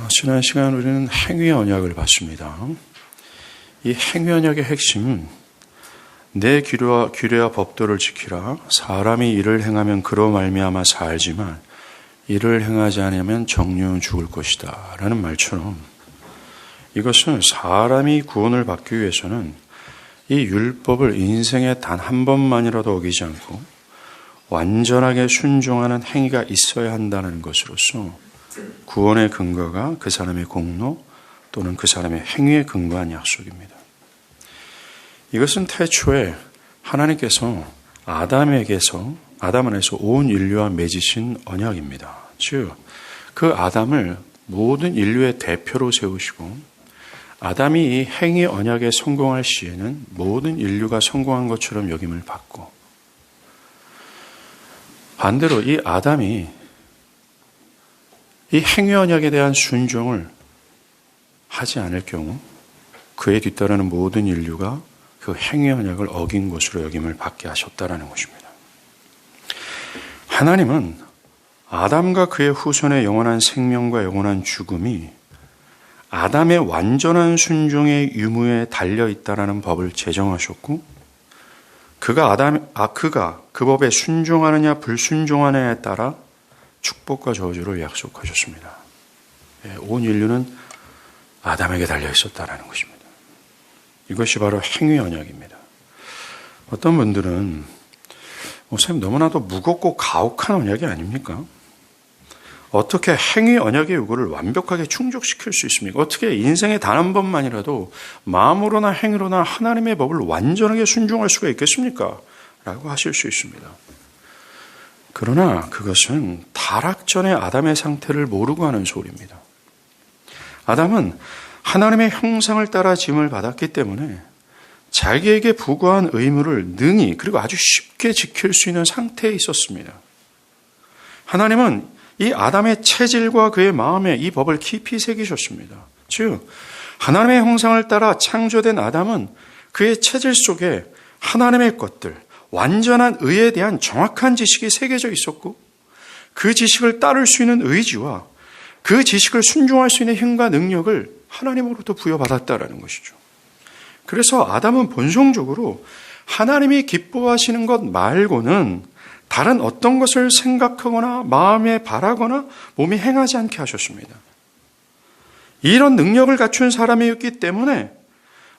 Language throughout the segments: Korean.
지난 시간 우리는 행위 언약을 봤습니다. 이 행위 언약의 핵심은 내 규례와 법도를 지키라. 사람이 이를 행하면 그로 말미암아 살지만 이를 행하지 않으면 정령 죽을 것이다 라는 말처럼, 이것은 사람이 구원을 받기 위해서는 이 율법을 인생에 단 한 번만이라도 어기지 않고 완전하게 순종하는 행위가 있어야 한다는 것으로서 구원의 근거가 그 사람의 공로 또는 그 사람의 행위에 근거한 약속입니다. 이것은 태초에 하나님께서 아담 안에서 온 인류와 맺으신 언약입니다. 즉, 그 아담을 모든 인류의 대표로 세우시고 아담이 이 행위 언약에 성공할 시에는 모든 인류가 성공한 것처럼 여김을 받고, 반대로 이 아담이 이 행위 언약에 대한 순종을 하지 않을 경우 그에 뒤따르는 모든 인류가 그 행위 언약을 어긴 것으로 여김을 받게 하셨다라는 것입니다. 하나님은 아담과 그의 후손의 영원한 생명과 영원한 죽음이 아담의 완전한 순종의 유무에 달려 있다라는 법을 제정하셨고, 그가 그 법에 순종하느냐 불순종하느냐에 따라 축복과 저주를 약속하셨습니다. 온 인류는 아담에게 달려 있었다라는 것입니다. 이것이 바로 행위 언약입니다. 어떤 분들은 목사님 너무나도 무겁고 가혹한 언약이 아닙니까? 어떻게 행위 언약의 요구를 완벽하게 충족시킬 수 있습니까? 어떻게 인생에 단 한 번만이라도 마음으로나 행위로나 하나님의 법을 완전하게 순종할 수가 있겠습니까? 라고 하실 수 있습니다. 그러나 그것은 타락 전의 아담의 상태를 모르고 하는 소리입니다. 아담은 하나님의 형상을 따라 지음을 받았기 때문에 자기에게 부과한 의무를 능히 그리고 아주 쉽게 지킬 수 있는 상태에 있었습니다. 하나님은 이 아담의 체질과 그의 마음에 이 법을 깊이 새기셨습니다. 즉, 하나님의 형상을 따라 창조된 아담은 그의 체질 속에 하나님의 것들, 완전한 의에 대한 정확한 지식이 새겨져 있었고, 그 지식을 따를 수 있는 의지와 그 지식을 순종할 수 있는 힘과 능력을 하나님으로부터 부여받았다라는 것이죠. 그래서 아담은 본성적으로 하나님이 기뻐하시는 것 말고는 다른 어떤 것을 생각하거나 마음에 바라거나 몸이 행하지 않게 하셨습니다. 이런 능력을 갖춘 사람이었기 때문에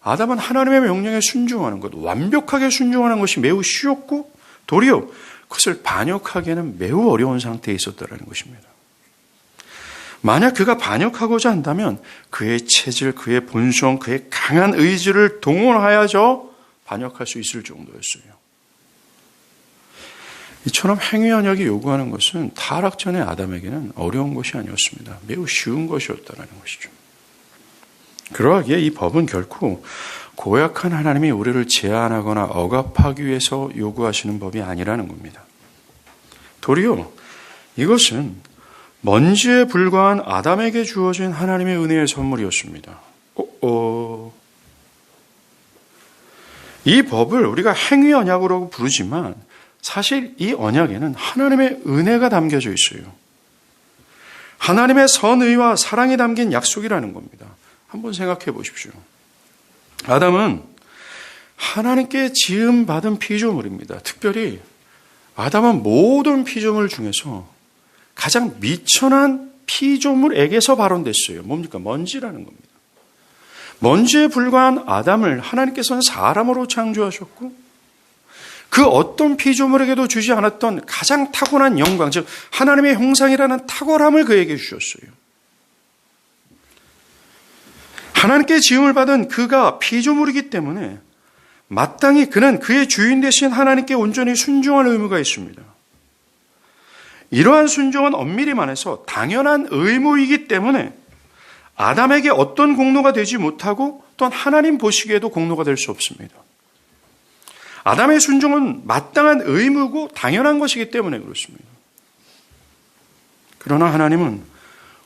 아담은 하나님의 명령에 순종하는 것, 완벽하게 순종하는 것이 매우 쉬웠고 도리어 그것을 반역하기에는 매우 어려운 상태에 있었다는 것입니다. 만약 그가 반역하고자 한다면 그의 체질, 그의 본성, 그의 강한 의지를 동원하여서 반역할 수 있을 정도였어요. 이처럼 행위 언약이 요구하는 것은 타락 전의 아담에게는 어려운 것이 아니었습니다. 매우 쉬운 것이었다는 것이죠. 그러하기에 이 법은 결코 고약한 하나님이 우리를 제한하거나 억압하기 위해서 요구하시는 법이 아니라는 겁니다. 도리어 이것은 먼지에 불과한 아담에게 주어진 하나님의 은혜의 선물이었습니다. 이 법을 우리가 행위 언약이라고 부르지만 사실 이 언약에는 하나님의 은혜가 담겨져 있어요. 하나님의 선의와 사랑이 담긴 약속이라는 겁니다. 한번 생각해 보십시오. 아담은 하나님께 지음받은 피조물입니다. 특별히 아담은 모든 피조물 중에서 가장 미천한 피조물에게서 발원됐어요. 뭡니까? 먼지라는 겁니다. 먼지에 불과한 아담을 하나님께서는 사람으로 창조하셨고 그 어떤 피조물에게도 주지 않았던 가장 타고난 영광, 즉 하나님의 형상이라는 탁월함을 그에게 주셨어요. 하나님께 지음을 받은 그가 피조물이기 때문에 마땅히 그는 그의 주인 되신 하나님께 온전히 순종할 의무가 있습니다. 이러한 순종은 엄밀히 말해서 당연한 의무이기 때문에 아담에게 어떤 공로가 되지 못하고 또한 하나님 보시기에도 공로가 될 수 없습니다. 아담의 순종은 마땅한 의무고 당연한 것이기 때문에 그렇습니다. 그러나 하나님은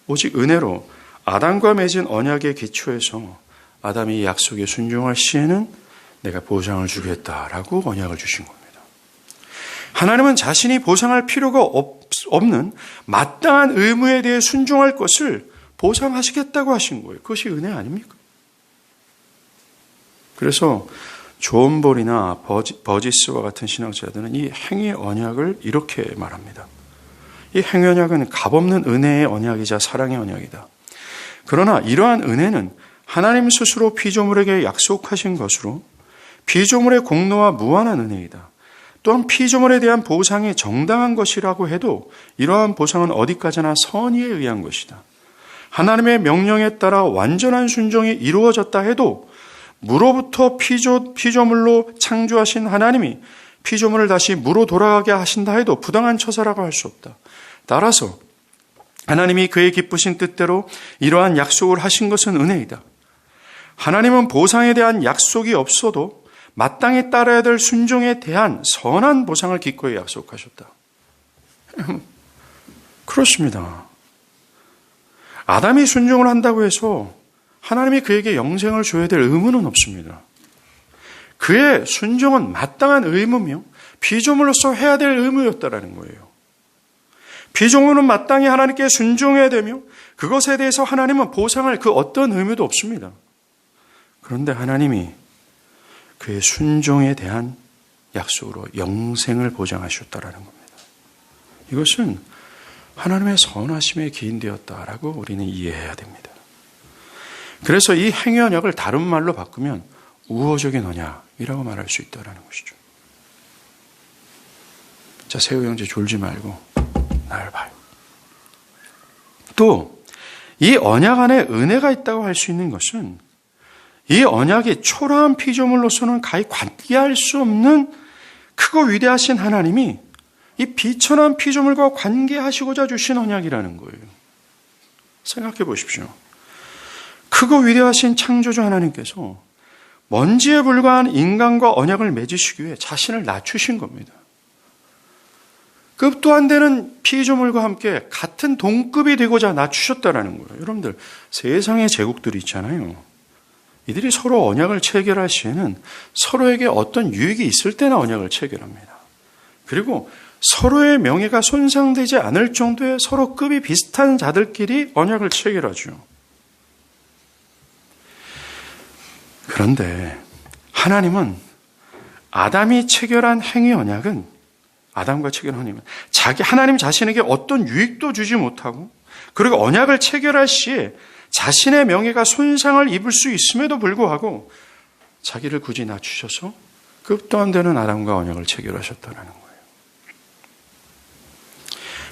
오직 은혜로 아담과 맺은 언약의 기초에서 아담이 약속에 순종할 시에는 내가 보상을 주겠다라고 언약을 주신 겁니다. 하나님은 자신이 보상할 필요가 없는 마땅한 의무에 대해 순종할 것을 보상하시겠다고 하신 거예요. 그것이 은혜 아닙니까? 그래서 존 볼이나 버지스와 같은 신학자들은 이 행위 언약을 이렇게 말합니다. 이 행위 언약은 값없는 은혜의 언약이자 사랑의 언약이다. 그러나 이러한 은혜는 하나님 스스로 피조물에게 약속하신 것으로 피조물의 공로와 무한한 은혜이다. 또한 피조물에 대한 보상이 정당한 것이라고 해도 이러한 보상은 어디까지나 선의에 의한 것이다. 하나님의 명령에 따라 완전한 순종이 이루어졌다 해도 무로부터 피조물로 창조하신 하나님이 피조물을 다시 무로 돌아가게 하신다 해도 부당한 처사라고 할 수 없다. 따라서 하나님이 그의 기쁘신 뜻대로 이러한 약속을 하신 것은 은혜이다. 하나님은 보상에 대한 약속이 없어도 마땅히 따라야 될 순종에 대한 선한 보상을 기꺼이 약속하셨다. 그렇습니다. 아담이 순종을 한다고 해서 하나님이 그에게 영생을 줘야 될 의무는 없습니다. 그의 순종은 마땅한 의무며 피조물로서 해야 될 의무였다라는 거예요. 피조물은 마땅히 하나님께 순종해야 되며 그것에 대해서 하나님은 보상할 그 어떤 의무도 없습니다. 그런데 하나님이 그의 순종에 대한 약속으로 영생을 보장하셨다라는 겁니다. 이것은 하나님의 선하심에 기인되었다라고 우리는 이해해야 됩니다. 그래서 이 행위 언약을 다른 말로 바꾸면 우호적인 언약이라고 말할 수 있다는 것이죠. 자, 세우 형제 졸지 말고 나를 봐요. 또 이 언약 안에 은혜가 있다고 할 수 있는 것은 이 언약이 초라한 피조물로서는 가히 관계할 수 없는 크고 위대하신 하나님이 이 비천한 피조물과 관계하시고자 주신 언약이라는 거예요. 생각해 보십시오. 크고 위대하신 창조주 하나님께서 먼지에 불과한 인간과 언약을 맺으시기 위해 자신을 낮추신 겁니다. 급도 안 되는 피조물과 함께 같은 동급이 되고자 낮추셨다는 거예요. 여러분들, 세상의 제국들이 있잖아요. 이들이 서로 언약을 체결할 시에는 서로에게 어떤 유익이 있을 때나 언약을 체결합니다. 그리고 서로의 명예가 손상되지 않을 정도의 서로 급이 비슷한 자들끼리 언약을 체결하죠. 그런데 하나님은 아담이 체결한 행위 언약은 아담과 체결한 언약은 하나님 자신에게 어떤 유익도 주지 못하고 그리고 언약을 체결할 시에 자신의 명예가 손상을 입을 수 있음에도 불구하고 자기를 굳이 낮추셔서 급도 안 되는 아담과 언약을 체결하셨다는 거예요.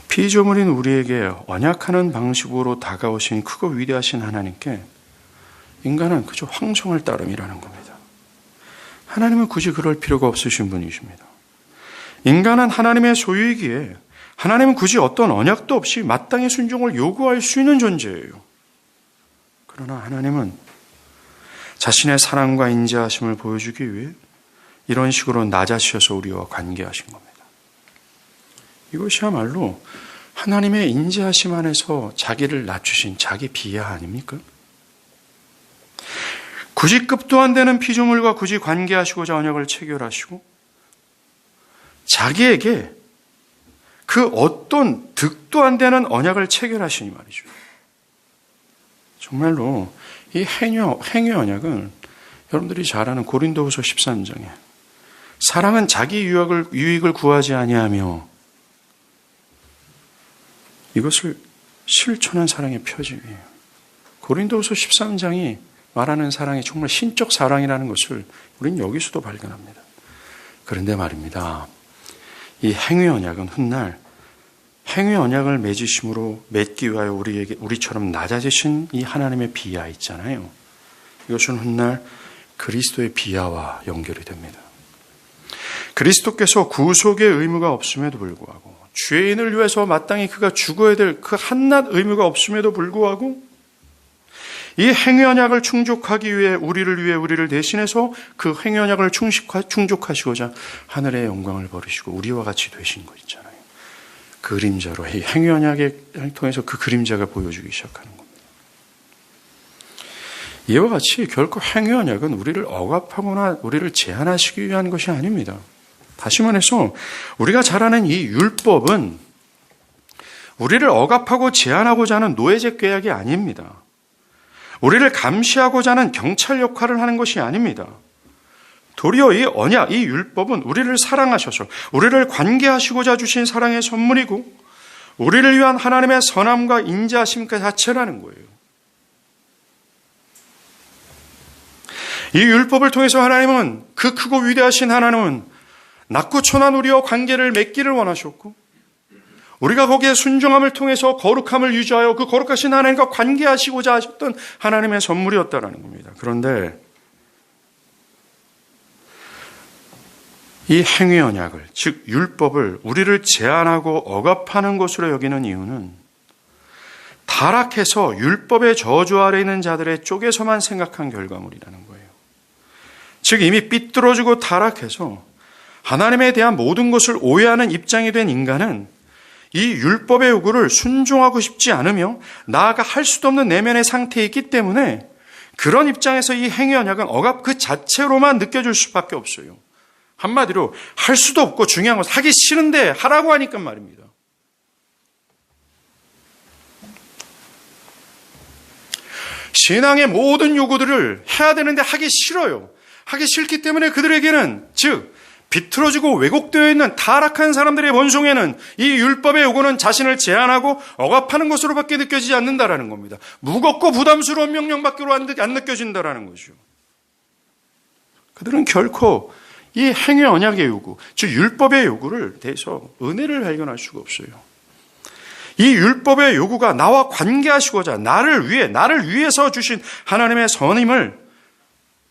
피조물인 우리에게 언약하는 방식으로 다가오신 크고 위대하신 하나님께 인간은 그저 황송할 따름이라는 겁니다. 하나님은 굳이 그럴 필요가 없으신 분이십니다. 인간은 하나님의 소유이기에 하나님은 굳이 어떤 언약도 없이 마땅히 순종을 요구할 수 있는 존재예요. 그러나 하나님은 자신의 사랑과 인자하심을 보여주기 위해 이런 식으로 낮아지셔서 우리와 관계하신 겁니다. 이것이야말로 하나님의 인자하심 안에서 자기를 낮추신 자기 비하 아닙니까? 굳이 급도 안 되는 피조물과 굳이 관계하시고자 언약을 체결하시고 자기에게 그 어떤 득도 안 되는 언약을 체결하시니 말이죠. 정말로 이 행위 언약은 여러분들이 잘 아는 고린도후서 13장에 사랑은 자기 유익을 구하지 아니하며 이것을 실천한 사랑의 표징이에요. 고린도후서 13장이 말하는 사랑이 정말 신적 사랑이라는 것을 우리는 여기서도 발견합니다. 그런데 말입니다. 이 행위 언약은 훗날 행위 언약을 맺으심으로 맺기 위하여 우리처럼 낮아지신 이 하나님의 비하 있잖아요. 이것은 훗날 그리스도의 비하와 연결이 됩니다. 그리스도께서 구속의 의무가 없음에도 불구하고 죄인을 위해서 마땅히 그가 죽어야 될 그 한낱 의무가 없음에도 불구하고 이 행위 언약을 충족하기 위해 우리를 대신해서 그 행위 언약을 충족하시고자 하늘의 영광을 버리시고 우리와 같이 되신 것 있잖아요. 그림자로 이 행위 언약을 통해서 그 그림자가 보여주기 시작하는 겁니다. 이와 같이 결코 행위 언약은 우리를 억압하거나 우리를 제한하시기 위한 것이 아닙니다. 다시 말해서 우리가 잘 아는 이 율법은 우리를 억압하고 제한하고자 하는 노예제 계약이 아닙니다. 우리를 감시하고자 하는 경찰 역할을 하는 것이 아닙니다. 도리어 이 언약, 이 율법은 우리를 사랑하셔서 우리를 관계하시고자 주신 사랑의 선물이고 우리를 위한 하나님의 선함과 인자하심 그 자체라는 거예요. 이 율법을 통해서 하나님은, 그 크고 위대하신 하나님은 낮고 천한 우리와 관계를 맺기를 원하셨고 우리가 거기에 순종함을 통해서 거룩함을 유지하여 그 거룩하신 하나님과 관계하시고자 하셨던 하나님의 선물이었다는 겁니다. 그런데 이 행위 언약을, 즉 율법을 우리를 제한하고 억압하는 것으로 여기는 이유는 타락해서 율법의 저주 아래 있는 자들의 쪽에서만 생각한 결과물이라는 거예요. 즉 이미 삐뚤어지고 타락해서 하나님에 대한 모든 것을 오해하는 입장이 된 인간은 이 율법의 요구를 순종하고 싶지 않으며 나아가 할 수도 없는 내면의 상태에 있기 때문에 그런 입장에서 이 행위 언약은 억압 그 자체로만 느껴질 수밖에 없어요. 한마디로 할 수도 없고 중요한 것은 하기 싫은데 하라고 하니까 말입니다. 신앙의 모든 요구들을 해야 되는데 하기 싫어요. 하기 싫기 때문에 그들에게는, 즉 비틀어지고 왜곡되어 있는 타락한 사람들의 본성에는 이 율법의 요구는 자신을 제한하고 억압하는 것으로밖에 느껴지지 않는다라는 겁니다. 무겁고 부담스러운 명령밖으로 안 느껴진다라는 거죠. 그들은 결코 이 행위 언약의 요구, 즉 율법의 요구를 대해서 은혜를 발견할 수가 없어요. 이 율법의 요구가 나와 관계하시고자 나를 위해서 주신 하나님의 선임을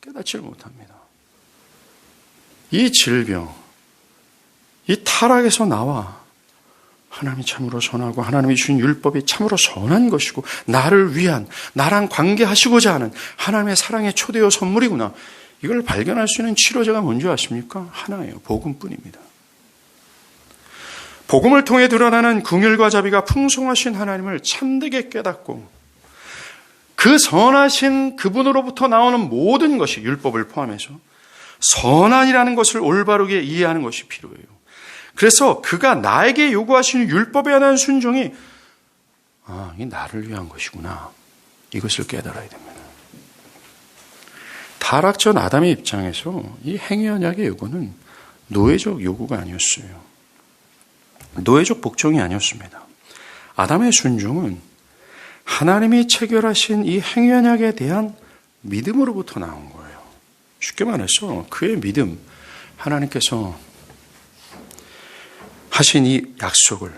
깨닫지를 못합니다. 이 질병, 이 타락에서 나와 하나님이 참으로 선하고 하나님이 주신 율법이 참으로 선한 것이고 나를 위한, 나랑 관계하시고자 하는 하나님의 사랑의 초대요 선물이구나. 이걸 발견할 수 있는 치료제가 뭔지 아십니까? 하나예요. 복음뿐입니다. 복음을 통해 드러나는 긍휼과 자비가 풍성하신 하나님을 참되게 깨닫고 그 선하신 그분으로부터 나오는 모든 것이 율법을 포함해서 선한이라는 것을 올바르게 이해하는 것이 필요해요. 그래서 그가 나에게 요구하시는 율법에 대한 순종이 이게 나를 위한 것이구나. 이것을 깨달아야 됩니다. 타락 전 아담의 입장에서 이 행위 언약의 요구는 노예적 요구가 아니었어요. 노예적 복종이 아니었습니다. 아담의 순종은 하나님이 체결하신 이 행위 언약에 대한 믿음으로부터 나온 거예요. 쉽게 말해서 그의 믿음, 하나님께서 하신 이 약속을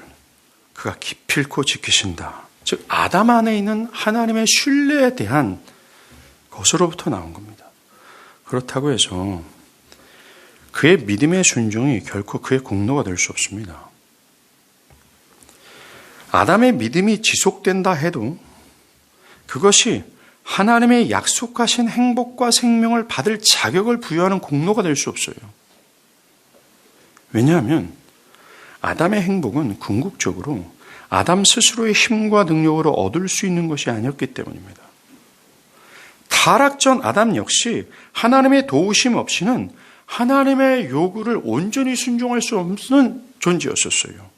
그가 기필코 지키신다. 즉 아담 안에 있는 하나님의 신뢰에 대한 것으로부터 나온 겁니다. 그렇다고 해서 그의 믿음의 순종이 결코 그의 공로가 될 수 없습니다. 아담의 믿음이 지속된다 해도 그것이 하나님의 약속하신 행복과 생명을 받을 자격을 부여하는 공로가 될 수 없어요. 왜냐하면 아담의 행복은 궁극적으로 아담 스스로의 힘과 능력으로 얻을 수 있는 것이 아니었기 때문입니다. 타락 전 아담 역시 하나님의 도우심 없이는 하나님의 요구를 온전히 순종할 수 없는 존재였었어요.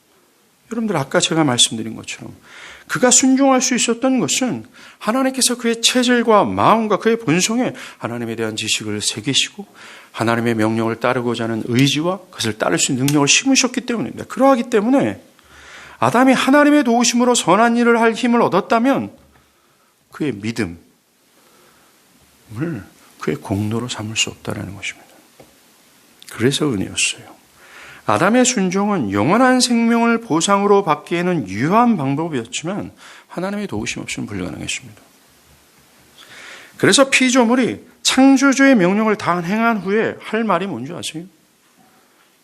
여러분들 아까 제가 말씀드린 것처럼 그가 순종할 수 있었던 것은 하나님께서 그의 체질과 마음과 그의 본성에 하나님에 대한 지식을 새기시고 하나님의 명령을 따르고자 하는 의지와 그것을 따를 수 있는 능력을 심으셨기 때문입니다. 그러하기 때문에 아담이 하나님의 도우심으로 선한 일을 할 힘을 얻었다면 그의 믿음을 그의 공로로 삼을 수 없다는 것입니다. 그래서 은혜였어요. 아담의 순종은 영원한 생명을 보상으로 받기에는 유효한 방법이었지만 하나님의 도우심 없이는 불가능했습니다. 그래서 피조물이 창조주의 명령을 다 행한 후에 할 말이 뭔지 아세요?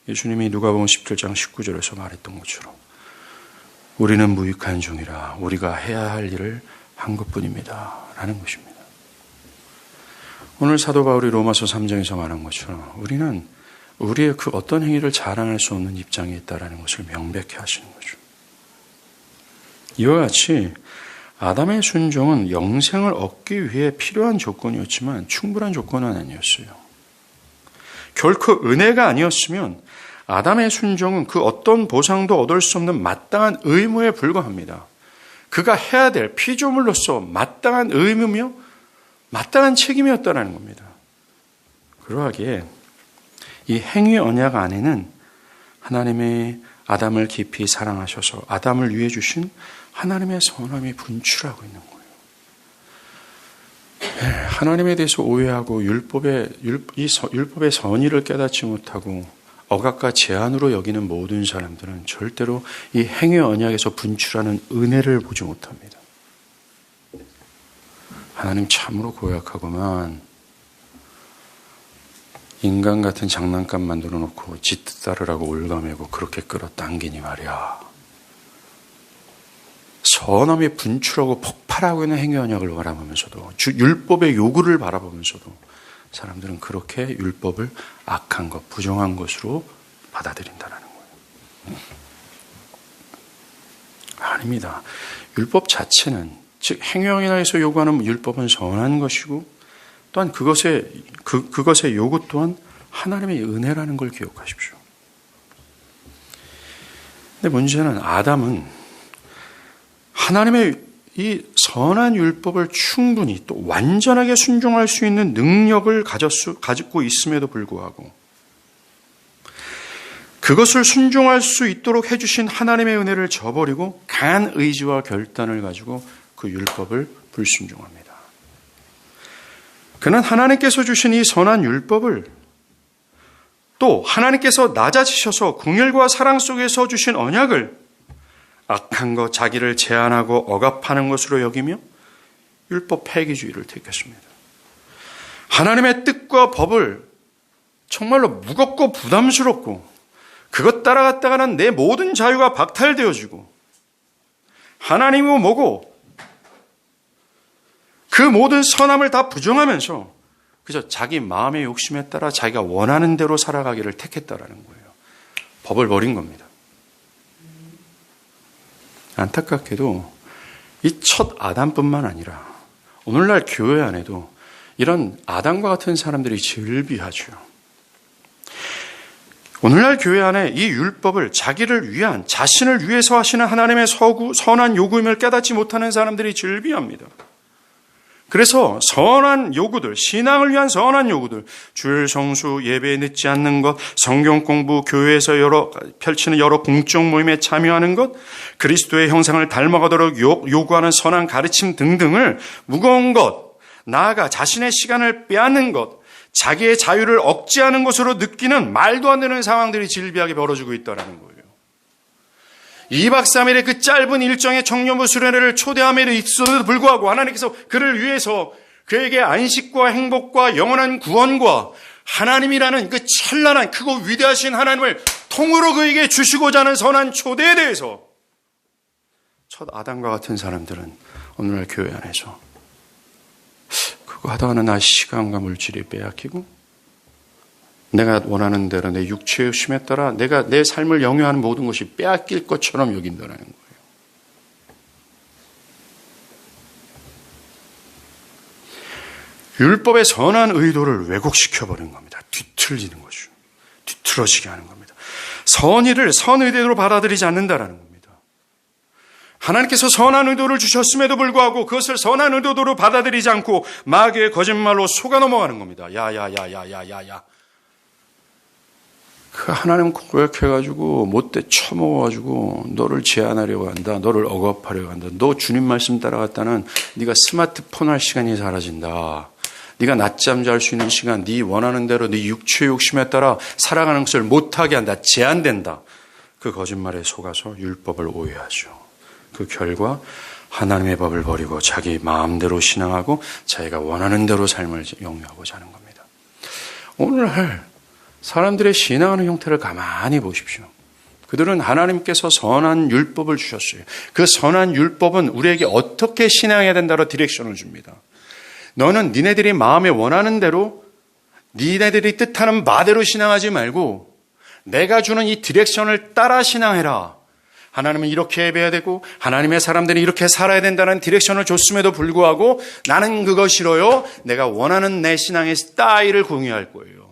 예수님이 누가복음 17장 19절에서 말했던 것처럼 우리는 무익한 종이라 우리가 해야 할 일을 한 것뿐입니다. 라는 것입니다. 오늘 사도 바울이 로마서 3장에서 말한 것처럼 우리는 우리의 그 어떤 행위를 자랑할 수 없는 입장에 있다는 것을 명백히 하시는 거죠. 이와 같이 아담의 순종은 영생을 얻기 위해 필요한 조건이었지만 충분한 조건은 아니었어요. 결코 은혜가 아니었으면 아담의 순종은 그 어떤 보상도 얻을 수 없는 마땅한 의무에 불과합니다. 그가 해야 될 피조물로서 마땅한 의무며 마땅한 책임이었다는 겁니다. 그러하기에 이 행위 언약 안에는 하나님의 아담을 깊이 사랑하셔서 아담을 위해 주신 하나님의 선함이 분출하고 있는 거예요. 하나님에 대해서 오해하고 율법의 선의를 깨닫지 못하고 억압과 제한으로 여기는 모든 사람들은 절대로 이 행위 언약에서 분출하는 은혜를 보지 못합니다. 하나님 참으로 고약하구만. 인간 같은 장난감 만들어 놓고 지 뜻 따르라고 올가매고 그렇게 끌어당기니 말이야. 선함이 분출하고 폭발하고 있는 행위 언약을 바라보면서도 율법의 요구를 바라보면서도 사람들은 그렇게 율법을 악한 것, 부정한 것으로 받아들인다는 거예요. 아닙니다. 율법 자체는, 즉 행위 언약에서 요구하는 율법은 선한 것이고 또한 그것의 요구 또한 하나님의 은혜라는 걸 기억하십시오. 근데 문제는 아담은 하나님의 이 선한 율법을 충분히 또 완전하게 순종할 수 있는 능력을 가지고 있음에도 불구하고 그것을 순종할 수 있도록 해주신 하나님의 은혜를 저버리고 강한 의지와 결단을 가지고 그 율법을 불순종합니다. 그는 하나님께서 주신 이 선한 율법을 또 하나님께서 낮아지셔서 긍휼과 사랑 속에서 주신 언약을 악한 것, 자기를 제한하고 억압하는 것으로 여기며 율법 폐기주의를 택했습니다. 하나님의 뜻과 법을 정말로 무겁고 부담스럽고 그것 따라갔다가는 내 모든 자유가 박탈되어지고 하나님이고 뭐고 그 모든 선함을 다 부정하면서 그저 자기 마음의 욕심에 따라 자기가 원하는 대로 살아가기를 택했다라는 거예요. 법을 버린 겁니다. 안타깝게도 이 첫 아담뿐만 아니라 오늘날 교회 안에도 이런 아담과 같은 사람들이 즐비하죠. 오늘날 교회 안에 이 율법을 자기를 위한, 자신을 위해서 하시는 하나님의 선한 요구임을 깨닫지 못하는 사람들이 즐비합니다. 그래서 선한 요구들, 신앙을 위한 선한 요구들, 주일 성수, 예배에 늦지 않는 것, 성경 공부, 교회에서 펼치는 여러 공적 모임에 참여하는 것, 그리스도의 형상을 닮아가도록 요구하는 선한 가르침 등등을 무거운 것, 나아가 자신의 시간을 빼앗는 것, 자기의 자유를 억제하는 것으로 느끼는 말도 안 되는 상황들이 질비하게 벌어지고 있다는 거예요. 2박 3일의 그 짧은 일정의 청년부 수련회를 초대함에도 있어도 불구하고 하나님께서 그를 위해서 그에게 안식과 행복과 영원한 구원과 하나님이라는 그 찬란한 크고 위대하신 하나님을 통으로 그에게 주시고자 하는 선한 초대에 대해서 첫 아담과 같은 사람들은 오늘날 교회 안에서 그거 하다가는 나 시간과 물질이 빼앗기고 내가 원하는 대로 내 육체의 욕심에 따라 내가 내 삶을 영위하는 모든 것이 빼앗길 것처럼 여긴다는 거예요. 율법의 선한 의도를 왜곡시켜버린 겁니다. 뒤틀리는 거죠. 뒤틀어지게 하는 겁니다. 선의를 선의대로 받아들이지 않는다는 겁니다. 하나님께서 선한 의도를 주셨음에도 불구하고 그것을 선한 의도로 받아들이지 않고 마귀의 거짓말로 속아 넘어가는 겁니다. 야야야야야야야. 그 하나님 고백해가지고 못돼 처먹어가지고 너를 제한하려고 한다. 너를 억압하려고 한다. 너 주님 말씀 따라갔다는 네가 스마트폰 할 시간이 사라진다. 네가 낮잠 잘 수 있는 시간, 네 원하는 대로 네 육체의 욕심에 따라 살아가는 것을 못하게 한다. 제한된다. 그 거짓말에 속아서 율법을 오해하죠. 그 결과 하나님의 법을 버리고 자기 마음대로 신앙하고 자기가 원하는 대로 삶을 영위하고자 하는 겁니다. 오늘날 사람들의 신앙하는 형태를 가만히 보십시오. 그들은 하나님께서 선한 율법을 주셨어요. 그 선한 율법은 우리에게 어떻게 신앙해야 된다로 디렉션을 줍니다. 너는 니네들이 마음에 원하는 대로 니네들이 뜻하는 바대로 신앙하지 말고 내가 주는 이 디렉션을 따라 신앙해라. 하나님은 이렇게 예배해야 되고 하나님의 사람들이 이렇게 살아야 된다는 디렉션을 줬음에도 불구하고 나는 그거 싫어요. 내가 원하는 내 신앙의 스타일을 공유할 거예요.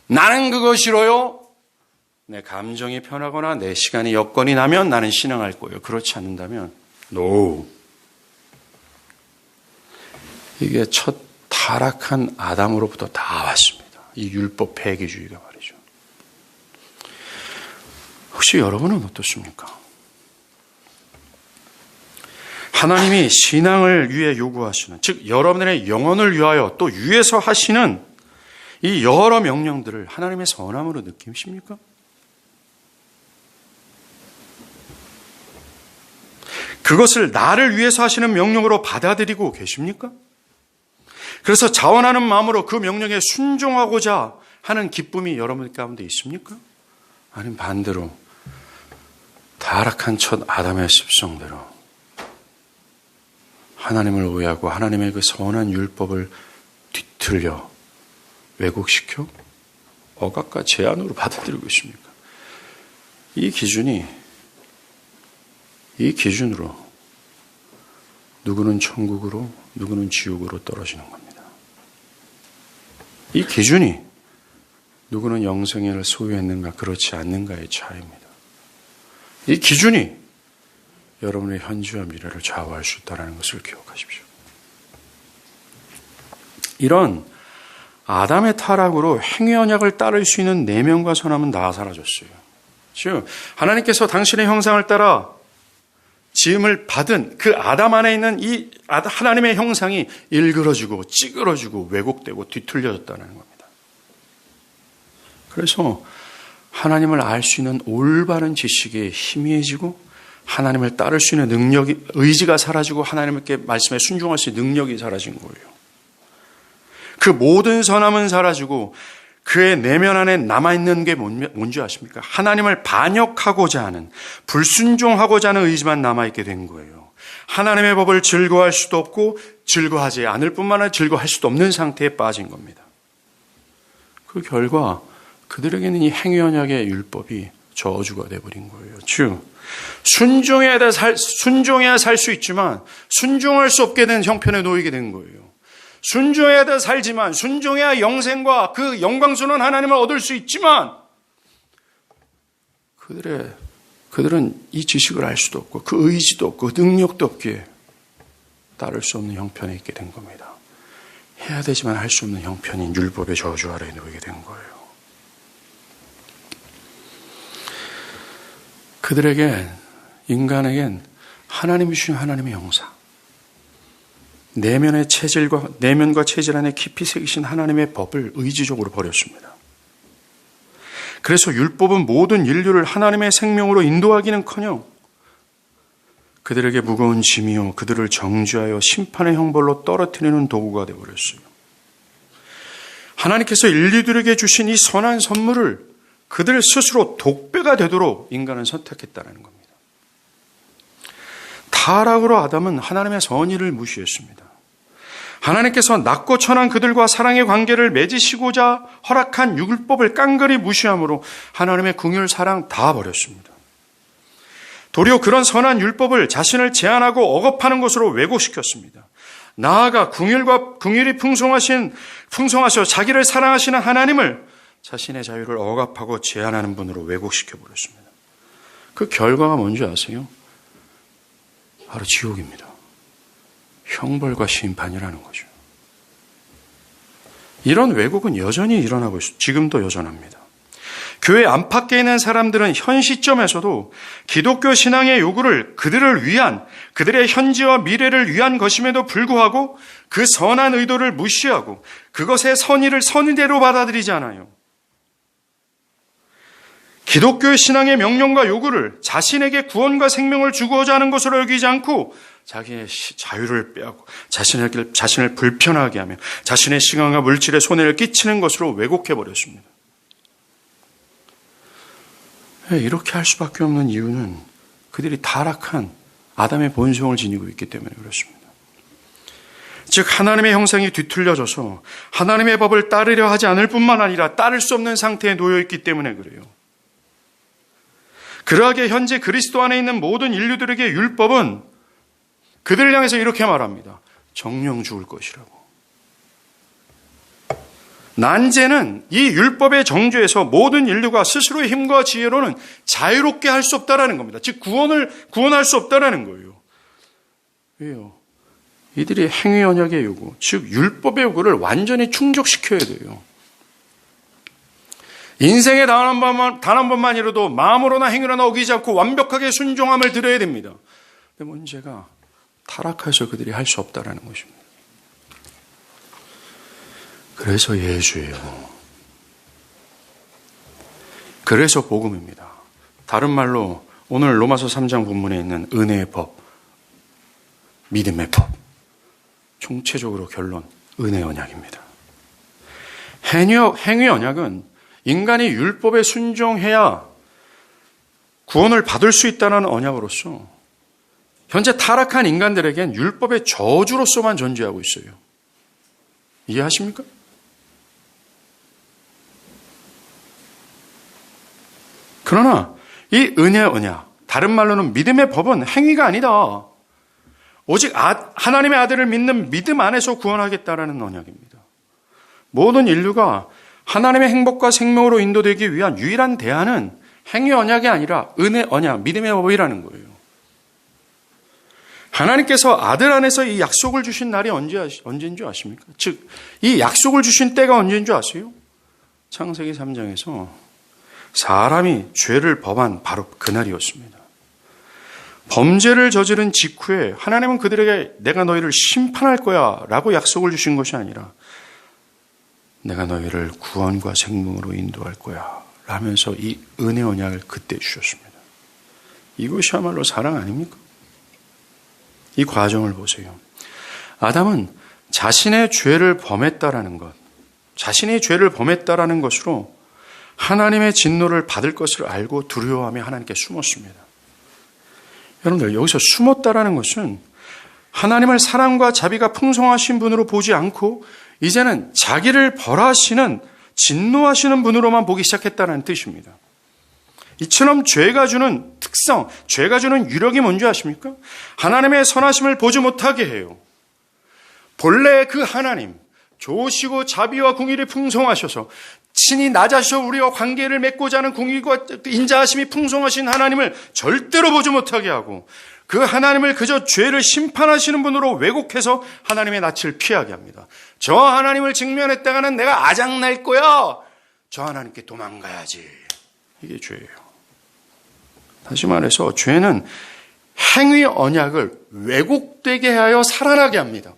나는 그거 싫어요. 내 감정이 편하거나 내 시간이 여건이 나면 나는 신앙할 거예요. 그렇지 않는다면 no. 이게 첫 타락한 아담으로부터 다 왔습니다. 이 율법 폐기주의가 말이죠. 혹시 여러분은 어떻습니까? 하나님이 신앙을 위해 요구하시는, 즉 여러분의 영혼을 위하여 또 위해서 하시는 이 여러 명령들을 하나님의 선함으로 느끼십니까? 그것을 나를 위해서 하시는 명령으로 받아들이고 계십니까? 그래서 자원하는 마음으로 그 명령에 순종하고자 하는 기쁨이 여러분 가운데 있습니까? 아니면 반대로 타락한 첫 아담의 습성대로 하나님을 오해하고 하나님의 그 선한 율법을 뒤틀려 왜곡시켜 억압과 제한으로 받아들이고 있습니까? 이 기준으로 누구는 천국으로 누구는 지옥으로 떨어지는 겁니다. 이 기준이 누구는 영생을 소유했는가 그렇지 않는가의 차이입니다. 이 기준이 여러분의 현재와 미래를 좌우할 수 있다는 것을 기억하십시오. 이런 아담의 타락으로 행위 언약을 따를 수 있는 내면과 선함은 다 사라졌어요. 즉 하나님께서 당신의 형상을 따라 지음을 받은 그 아담 안에 있는 이 하나님의 형상이 일그러지고 찌그러지고 왜곡되고 뒤틀려졌다는 겁니다. 그래서 하나님을 알 수 있는 올바른 지식이 희미해지고 하나님을 따를 수 있는 능력이, 의지가 사라지고 하나님께 말씀에 순종할 수 있는 능력이 사라진 거예요. 그 모든 선함은 사라지고 그의 내면 안에 남아있는 게 뭔지 아십니까? 하나님을 반역하고자 하는, 불순종하고자 하는 의지만 남아있게 된 거예요. 하나님의 법을 즐거워할 수도 없고 즐거워하지 않을 뿐만 아니라 즐거워할 수도 없는 상태에 빠진 겁니다. 그 결과 그들에게는 이 행위 언약의 율법이 저주가 되어버린 거예요. 즉 순종해야 살 수 있지만 순종할 수 없게 된 형편에 놓이게 된 거예요. 순종해야 살지만 순종해야 영생과 그 영광스러운 하나님을 얻을 수 있지만 그들은 이 지식을 알 수도 없고 그 의지도 없고 그 능력도 없기에 따를 수 없는 형편에 있게 된 겁니다. 해야 되지만 할 수 없는 형편인 율법의 저주 아래에 놓이게 된 거예요. 인간에겐 하나님이 주신 하나님의 형상, 내면과 체질 안에 깊이 새기신 하나님의 법을 의지적으로 버렸습니다. 그래서 율법은 모든 인류를 하나님의 생명으로 인도하기는커녕 그들에게 무거운 짐이요 그들을 정죄하여 심판의 형벌로 떨어뜨리는 도구가 되어버렸어요. 하나님께서 인류들에게 주신 이 선한 선물을 그들 스스로 독배가 되도록 인간은 선택했다는 겁니다. 타락으로 아담은 하나님의 선의를 무시했습니다. 하나님께서 낮고 천한 그들과 사랑의 관계를 맺으시고자 허락한 율법을 깡그리 무시함으로 하나님의 긍휼 사랑 다 버렸습니다. 도리어 그런 선한 율법을 자신을 제한하고 억압하는 것으로 왜곡시켰습니다. 나아가 긍휼이 풍성하셔 자기를 사랑하시는 하나님을 자신의 자유를 억압하고 제한하는 분으로 왜곡시켜 버렸습니다. 그 결과가 뭔지 아세요? 바로 지옥입니다. 형벌과 심판이라는 거죠. 이런 왜곡은 여전히 일어나고 있습니다. 지금도 여전합니다. 교회 안팎에 있는 사람들은 현 시점에서도 기독교 신앙의 요구를 그들의 현재와 미래를 위한 것임에도 불구하고 그 선한 의도를 무시하고 그것의 선의대로 받아들이지 않아요. 기독교의 신앙의 명령과 요구를 자신에게 구원과 생명을 주고자 하는 것으로 여기지 않고 자기의 자유를 빼앗고 자신을 불편하게 하며 자신의 시간과 물질에 손해를 끼치는 것으로 왜곡해버렸습니다. 이렇게 할 수밖에 없는 이유는 그들이 타락한 아담의 본성을 지니고 있기 때문에 그렇습니다. 즉 하나님의 형상이 뒤틀려져서 하나님의 법을 따르려 하지 않을 뿐만 아니라 따를 수 없는 상태에 놓여있기 때문에 그래요. 그러하게 현재 그리스도 안에 있는 모든 인류들에게 율법은 그들을 향해서 이렇게 말합니다. 정령 죽을 것이라고. 난제는 이 율법의 정죄에서 모든 인류가 스스로의 힘과 지혜로는 자유롭게 할 수 없다라는 겁니다. 즉 구원할 수 없다라는 거예요. 왜요? 이들이 행위 언약의 요구, 즉 율법의 요구를 완전히 충족시켜야 돼요. 인생에 단 한 번만이라도 마음으로나 행위로나 어기지 않고 완벽하게 순종함을 드려야 됩니다. 근데 문제가 타락해서 그들이 할 수 없다라는 것입니다. 그래서 예수예요. 그래서 복음입니다. 다른 말로 오늘 로마서 3장 본문에 있는 은혜의 법, 믿음의 법, 총체적으로 결론, 은혜 언약입니다. 행위 언약은 인간이 율법에 순종해야 구원을 받을 수 있다는 언약으로서 현재 타락한 인간들에겐 율법의 저주로서만 존재하고 있어요. 이해하십니까? 그러나 이 은혜 언약, 다른 말로는 믿음의 법은 행위가 아니다. 오직 하나님의 아들을 믿는 믿음 안에서 구원하겠다라는 언약입니다. 모든 인류가 하나님의 행복과 생명으로 인도되기 위한 유일한 대안은 행위 언약이 아니라 은혜 언약, 믿음의 법이라는 거예요. 하나님께서 아들 안에서 이 약속을 주신 날이 언제인 줄 아십니까? 즉, 이 약속을 주신 때가 언제인 줄 아세요? 창세기 3장에서 사람이 죄를 범한 바로 그날이었습니다. 범죄를 저지른 직후에 하나님은 그들에게 내가 너희를 심판할 거야 라고 약속을 주신 것이 아니라 내가 너희를 구원과 생명으로 인도할 거야 라면서 이 은혜 언약을 그때 주셨습니다. 이것이야말로 사랑 아닙니까? 이 과정을 보세요. 아담은 자신의 죄를 범했다라는 것, 자신의 죄를 범했다라는 것으로 하나님의 진노를 받을 것을 알고 두려워하며 하나님께 숨었습니다. 여러분들, 여기서 숨었다라는 것은 하나님을 사랑과 자비가 풍성하신 분으로 보지 않고 이제는 자기를 벌하시는, 진노하시는 분으로만 보기 시작했다는 뜻입니다. 이처럼 죄가 주는 특성, 죄가 주는 유력이 뭔지 아십니까? 하나님의 선하심을 보지 못하게 해요. 본래 그 하나님, 좋으시고 자비와 공의를 풍성하셔서 친히 낮아셔 우리와 관계를 맺고자 하는 공의와 인자하심이 풍성하신 하나님을 절대로 보지 못하게 하고 그 하나님을 그저 죄를 심판하시는 분으로 왜곡해서 하나님의 낯을 피하게 합니다. 저 하나님을 직면했다가는 내가 아작날 거야. 저 하나님께 도망가야지. 이게 죄예요. 다시 말해서 죄는 행위 언약을 왜곡되게 하여 살아나게 합니다.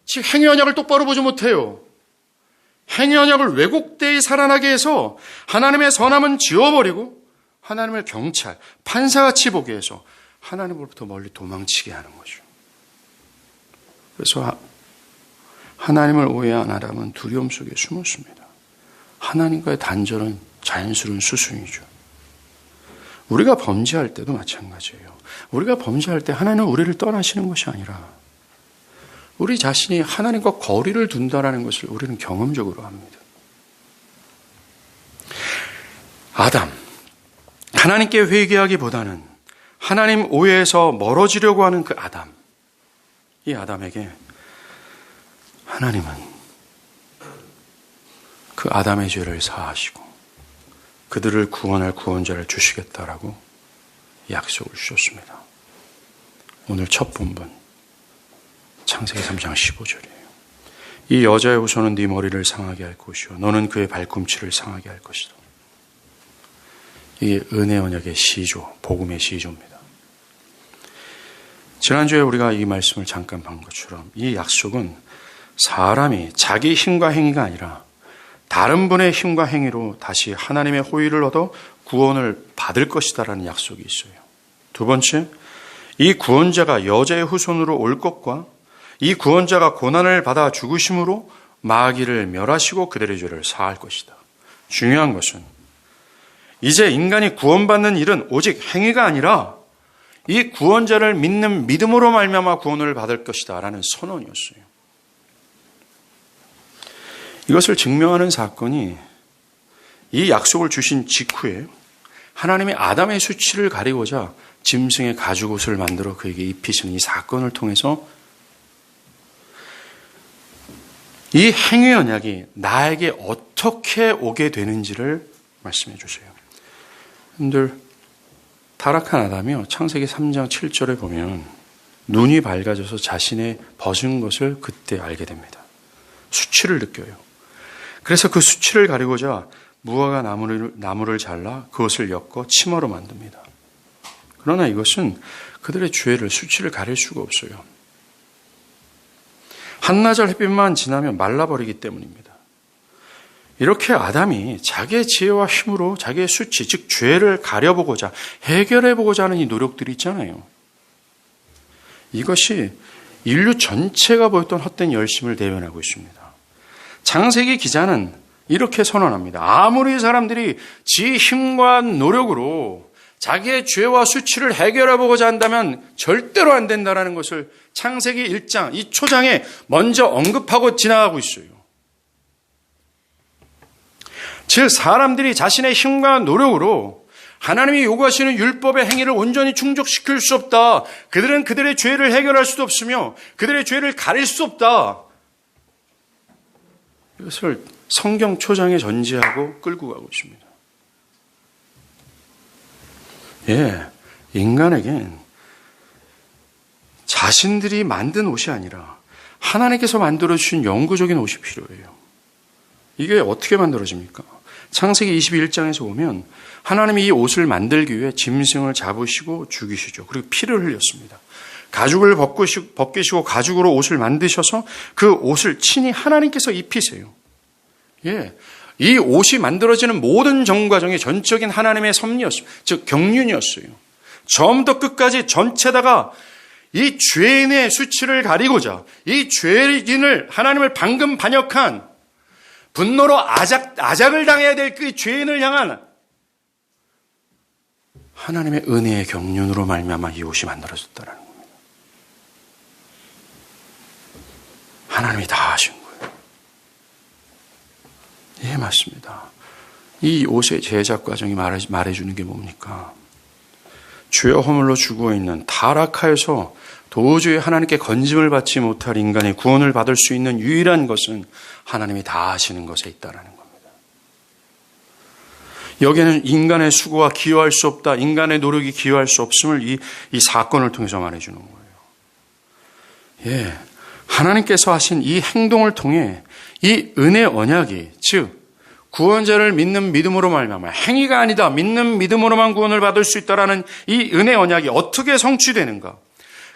즉 행위 언약을 똑바로 보지 못해요. 행위 언약을 왜곡되게 살아나게 해서 하나님의 선함은 지워버리고 하나님을 경찰, 판사같이 보게 해서 하나님으로부터 멀리 도망치게 하는 거죠. 그래서 하나님을 오해한 아담은 두려움 속에 숨었습니다. 하나님과의 단절은 자연스러운 수순이죠. 우리가 범죄할 때도 마찬가지예요. 우리가 범죄할 때 하나님은 우리를 떠나시는 것이 아니라 우리 자신이 하나님과 거리를 둔다라는 것을 우리는 경험적으로 합니다. 아담, 하나님께 회개하기보다는 하나님 오해에서 멀어지려고 하는 그 아담, 이 아담에게 하나님은 그 아담의 죄를 사하시고 그들을 구원할 구원자를 주시겠다라고 약속을 주셨습니다. 오늘 첫 본문 창세기 3장 15절이에요. 이 여자의 후손은 네 머리를 상하게 할 것이요 너는 그의 발꿈치를 상하게 할 것이다. 이게 은혜 언약의 시조, 복음의 시조입니다. 지난주에 우리가 이 말씀을 잠깐 본 것처럼 이 약속은 사람이 자기 힘과 행위가 아니라 다른 분의 힘과 행위로 다시 하나님의 호의를 얻어 구원을 받을 것이다라는 약속이 있어요. 두 번째, 이 구원자가 여자의 후손으로 올 것과 이 구원자가 고난을 받아 죽으심으로 마귀를 멸하시고 그들의 죄를 사할 것이다. 중요한 것은 이제 인간이 구원받는 일은 오직 행위가 아니라 이 구원자를 믿는 믿음으로 말미암아 구원을 받을 것이다 라는 선언이었어요. 이것을 증명하는 사건이 이 약속을 주신 직후에 하나님이 아담의 수치를 가리고자 짐승의 가죽옷을 만들어 그에게 입히시는 이 사건을 통해서 이 행위 언약이 나에게 어떻게 오게 되는지를 말씀해 주세요. 여러분들, 타락한 아담이요, 창세기 3장 7절에 보면 눈이 밝아져서 자신의 벗은 것을 그때 알게 됩니다. 수치를 느껴요. 그래서 그 수치를 가리고자 무화과 나무를 잘라 그것을 엮어 치마로 만듭니다. 그러나 이것은 그들의 죄를, 수치를 가릴 수가 없어요. 한나절 햇빛만 지나면 말라버리기 때문입니다. 이렇게 아담이 자기의 지혜와 힘으로 자기의 수치, 즉 죄를 가려보고자, 해결해보고자 하는 이 노력들이 있잖아요. 이것이 인류 전체가 보였던 헛된 열심을 대변하고 있습니다. 창세기 기자는 이렇게 선언합니다. 아무리 사람들이 지 힘과 노력으로 자기의 죄와 수치를 해결해보고자 한다면 절대로 안 된다는 것을 창세기 1장, 이 초장에 먼저 언급하고 지나가고 있어요. 즉 사람들이 자신의 힘과 노력으로 하나님이 요구하시는 율법의 행위를 온전히 충족시킬 수 없다. 그들은 그들의 죄를 해결할 수도 없으며 그들의 죄를 가릴 수 없다. 이것을 성경 초장에 전제하고 끌고 가고 있습니다. 인간에겐 자신들이 만든 옷이 아니라 하나님께서 만들어주신 영구적인 옷이 필요해요. 이게 어떻게 만들어집니까? 창세기 21장에서 보면 하나님이 이 옷을 만들기 위해 짐승을 잡으시고 죽이시죠. 그리고 피를 흘렸습니다. 가죽을 벗기시고 가죽으로 옷을 만드셔서 그 옷을 친히 하나님께서 입히세요. 이 옷이 만들어지는 모든 정과정이 전적인 하나님의 섭리였습니다. 즉 경륜이었어요. 처음부터 끝까지 전체다가 이 죄인의 수치를 가리고자 이 죄인을 하나님을 방금 반역한 분노로 아작을 당해야 될 그 죄인을 향한 하나님의 은혜의 경륜으로 말미암아 이 옷이 만들어졌다는 겁니다. 하나님이 다 하신 거예요. 예, 맞습니다. 이 옷의 제작 과정이 말해주는 게 뭡니까? 죄와 허물로 죽어 있는 타락하여서 도저히 하나님께 건짐을 받지 못할 인간이 구원을 받을 수 있는 유일한 것은 하나님이 다 하시는 것에 있다는 겁니다. 여기에는 인간의 수고가 기여할 수 없다, 인간의 노력이 기여할 수 없음을 이 사건을 통해서 말해주는 거예요. 하나님께서 하신 이 행동을 통해 이 은혜 언약이, 즉 구원자를 믿는 믿음으로 말미암아 행위가 아니다, 믿는 믿음으로만 구원을 받을 수 있다라는 이 은혜 언약이 어떻게 성취되는가,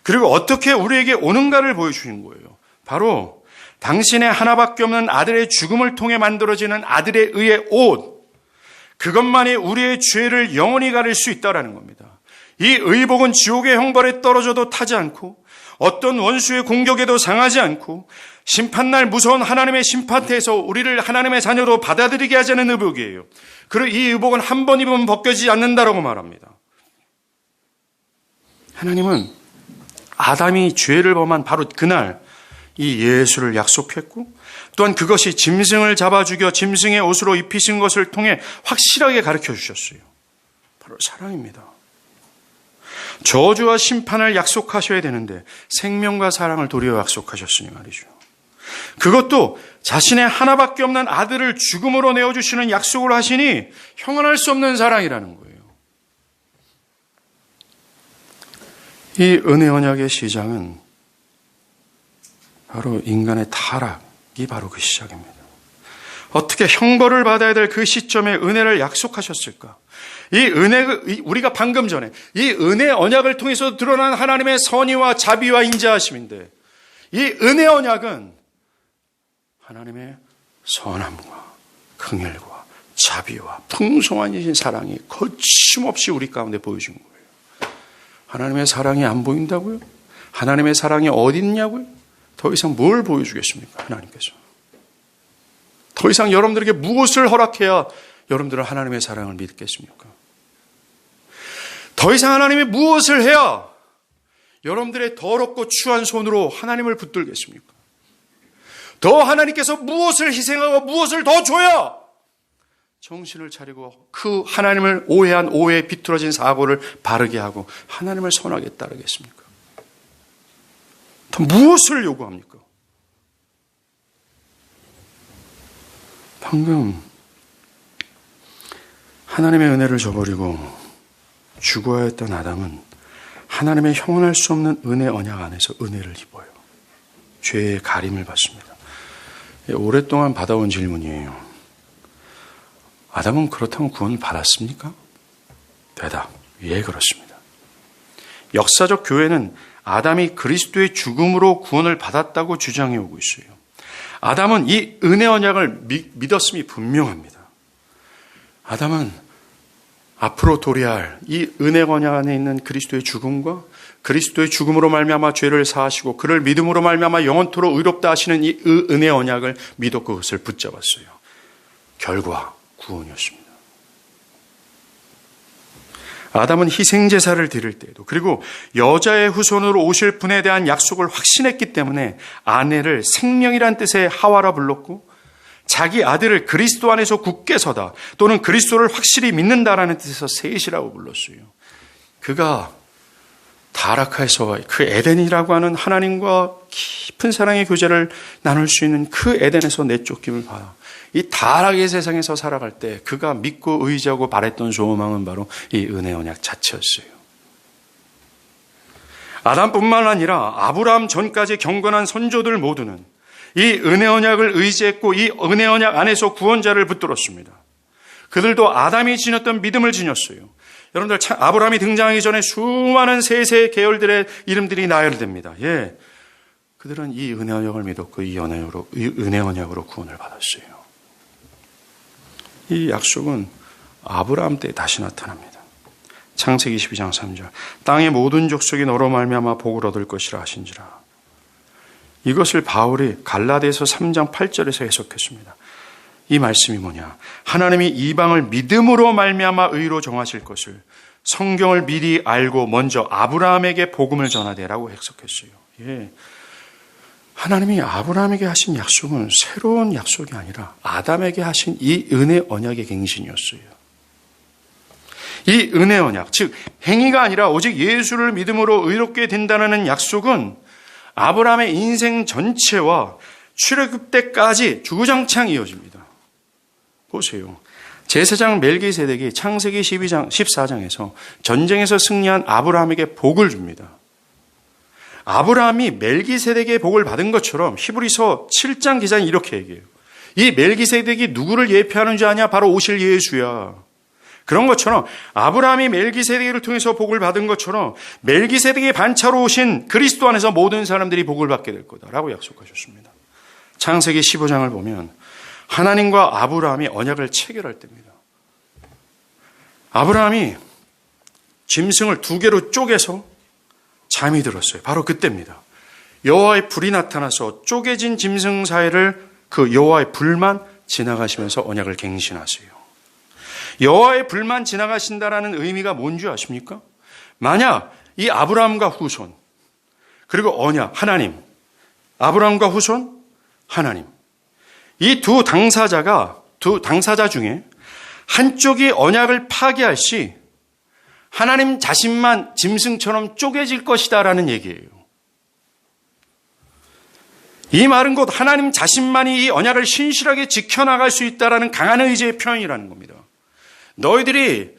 그리고 어떻게 우리에게 오는가를 보여주는 거예요. 바로 당신의 하나밖에 없는 아들의 죽음을 통해 만들어지는 아들의 의의 옷, 그것만이 우리의 죄를 영원히 가릴 수 있다는 겁니다. 이 의복은 지옥의 형벌에 떨어져도 타지 않고 어떤 원수의 공격에도 상하지 않고 심판날 무서운 하나님의 심판대에서 우리를 하나님의 자녀로 받아들이게 하자는 의복이에요. 그리고 이 의복은 한 번 입으면 벗겨지지 않는다라고 말합니다. 하나님은 아담이 죄를 범한 바로 그날 이 예수를 약속했고, 또한 그것이 짐승을 잡아 죽여 짐승의 옷으로 입히신 것을 통해 확실하게 가르쳐 주셨어요. 바로 사랑입니다. 저주와 심판을 약속하셔야 되는데 생명과 사랑을 도리어 약속하셨으니 말이죠. 그것도 자신의 하나밖에 없는 아들을 죽음으로 내어주시는 약속을 하시니 형언할 수 없는 사랑이라는 거예요. 이 은혜 언약의 시작은 바로 인간의 타락이 바로 그 시작입니다. 어떻게 형벌을 받아야 될 그 시점에 은혜를 약속하셨을까? 우리가 방금 전에 이 은혜 언약을 통해서 드러난 하나님의 선의와 자비와 인자하심인데, 이 은혜 언약은 하나님의 선함과 긍휼과 자비와 풍성한 이신 사랑이 거침없이 우리 가운데 보여준 거예요. 하나님의 사랑이 안 보인다고요? 하나님의 사랑이 어디 있냐고요? 더 이상 뭘 보여주겠습니까? 하나님께서. 더 이상 여러분들에게 무엇을 허락해야 여러분들은 하나님의 사랑을 믿겠습니까? 더 이상 하나님이 무엇을 해야 여러분들의 더럽고 추한 손으로 하나님을 붙들겠습니까? 더 하나님께서 무엇을 희생하고 무엇을 더 줘야 정신을 차리고 그 하나님을 오해한 오해에 비뚤어진 사고를 바르게 하고 하나님을 선하게 따르겠습니까? 더 무엇을 요구합니까? 방금 하나님의 은혜를 저버리고 죽어야 했던 아담은 하나님의 형언할 수 없는 은혜 언약 안에서 은혜를 입어요. 죄의 가림을 받습니다. 오랫동안 받아온 질문이에요. 아담은 그렇다면 구원을 받았습니까? 대답, 예, 그렇습니다. 역사적 교회는 아담이 그리스도의 죽음으로 구원을 받았다고 주장해 오고 있어요. 아담은 이 은혜 언약을 믿었음이 분명합니다. 아담은 앞으로 도래할 이 은혜 언약 안에 있는 그리스도의 죽음과 그리스도의 죽음으로 말미암아 죄를 사하시고 그를 믿음으로 말미암아 영원토록 의롭다 하시는 이 은혜 언약을 믿었고 그것을 붙잡았어요. 결과 구원이었습니다. 아담은 희생제사를 드릴 때에도 그리고 여자의 후손으로 오실 분에 대한 약속을 확신했기 때문에 아내를 생명이란 뜻의 하와라 불렀고 자기 아들을 그리스도 안에서 굳게 서다 또는 그리스도를 확실히 믿는다라는 뜻에서 셋이라고 불렀어요. 그가 다라카에서 그 에덴이라고 하는 하나님과 깊은 사랑의 교제를 나눌 수 있는 그 에덴에서 내쫓김을 받아 이 타락의 세상에서 살아갈 때 그가 믿고 의지하고 바랬던 소망은 바로 이 은혜 언약 자체였어요. 아담뿐만 아니라 아브라함 전까지 경건한 선조들 모두는 이 은혜 언약을 의지했고 이 은혜 언약 안에서 구원자를 붙들었습니다. 그들도 아담이 지녔던 믿음을 지녔어요. 여러분들 아브라함이 등장하기 전에 수많은 세세 계열들의 이름들이 나열됩니다. 예, 그들은 이 은혜 언약을 믿었고 이 은혜 언약으로 구원을 받았어요. 이 약속은 아브라함 때 다시 나타납니다. 창세기 22장 3절 땅의 모든 족속이 너로 말미암아 복을 얻을 것이라 하신지라. 이것을 바울이 갈라디아서 3장 8절에서 해석했습니다. 이 말씀이 뭐냐? 하나님이 이방을 믿음으로 말미암아 의로 정하실 것을 성경을 미리 알고 먼저 아브라함에게 복음을 전하되라고 해석했어요. 예. 하나님이 아브라함에게 하신 약속은 새로운 약속이 아니라 아담에게 하신 이 은혜 언약의 갱신이었어요. 이 은혜 언약, 즉 행위가 아니라 오직 예수를 믿음으로 의롭게 된다는 약속은 아브라함의 인생 전체와 출애굽 때까지 주구장창 이어집니다. 보세요. 제사장 멜기세덱이 창세기 14장에서 전쟁에서 승리한 아브라함에게 복을 줍니다. 아브라함이 멜기세덱의 복을 받은 것처럼 히브리서 7장 기자는 이렇게 얘기해요. 이 멜기세덱이 누구를 예표하는 줄 아냐? 바로 오실 예수야. 그런 것처럼 아브라함이 멜기세덱을 통해서 복을 받은 것처럼 멜기세덱의 반차로 오신 그리스도 안에서 모든 사람들이 복을 받게 될 거다라고 약속하셨습니다. 창세기 15장을 보면 하나님과 아브라함이 언약을 체결할 때입니다. 아브라함이 짐승을 2개로 쪼개서 잠이 들었어요. 바로 그때입니다. 여호와의 불이 나타나서 쪼개진 짐승 사이를 그 여호와의 불만 지나가시면서 언약을 갱신하세요. 여호와의 불만 지나가신다라는 의미가 뭔지 아십니까? 만약 이 아브라함과 후손 그리고 언약 하나님, 아브라함과 후손 하나님 이 두 당사자 중에 한쪽이 언약을 파기할 시 하나님 자신만 짐승처럼 쪼개질 것이다라는 얘기예요. 이 말은 곧 하나님 자신만이 이 언약을 신실하게 지켜나갈 수 있다라는 강한 의지의 표현이라는 겁니다. 너희들이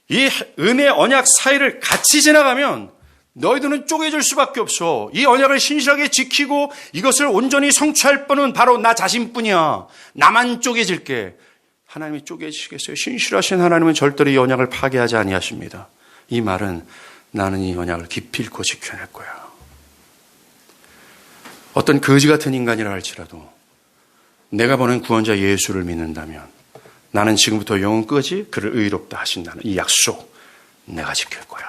이 은혜 언약 사이를 같이 지나가면 너희들은 쪼개질 수밖에 없어. 이 언약을 신실하게 지키고 이것을 온전히 성취할 분은 바로 나 자신뿐이야. 나만 쪼개질게. 하나님이 쪼개지시겠어요? 신실하신 하나님은 절대로 이 언약을 파괴하지 아니하십니다. 이 말은 나는 이 언약을 기필코 지켜낼 거야. 어떤 거지 같은 인간이라 할지라도 내가 보낸 구원자 예수를 믿는다면 나는 지금부터 영원까지 그를 의롭다 하신다는 이 약속 내가 지킬 거야.